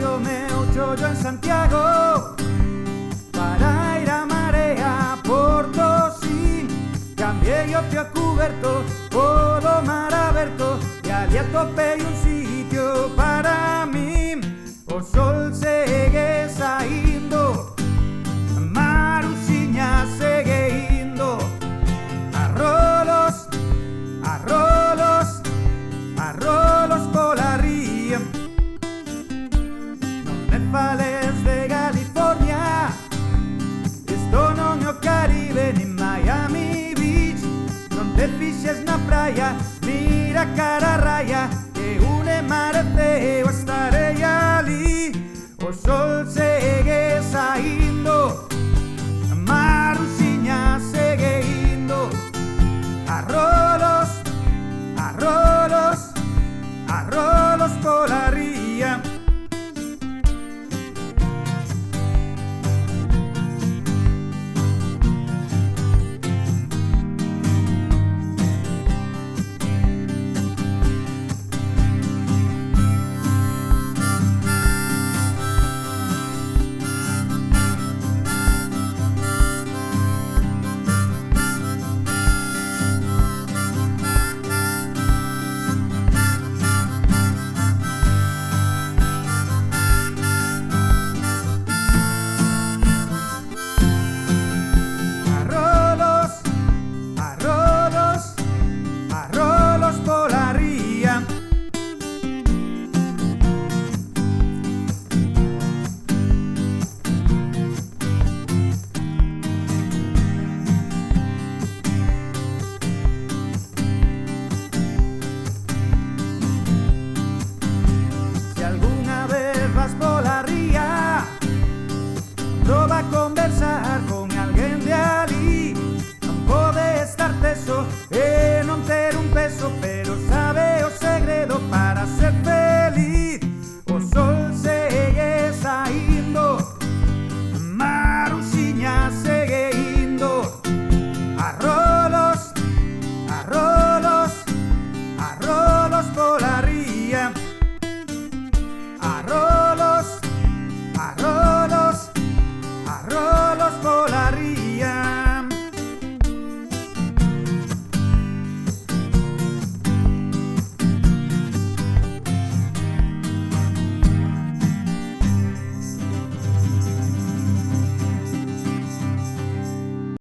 Quedo mucho yo en Santiago para ir a Marea, Portosí. Cambié yo fui a Cuberto, Polo Mar Aberto, y allí atopé un sitio para mí. O sol segue saindo, Marusiña segue indo, arrolos, arrolos, arrolos pola ría. Non me fales de California, esto non é o Caribe ni Miami Beach. Non te fixes na praia, mira cara a raya, que une mar e ceo estarei ali. O sol segue saindo, Marusiña segue indo, arrolos, arrolos, arrolos pola ría. Prova a conversar con alguén de ali. Non pode estar teso e non ter un peso, pero sabe o segredo para ser feliz. O sol segue saindo, Marusiña segue indo, arrolos, arrolos, arrolos pola ría, arrolos.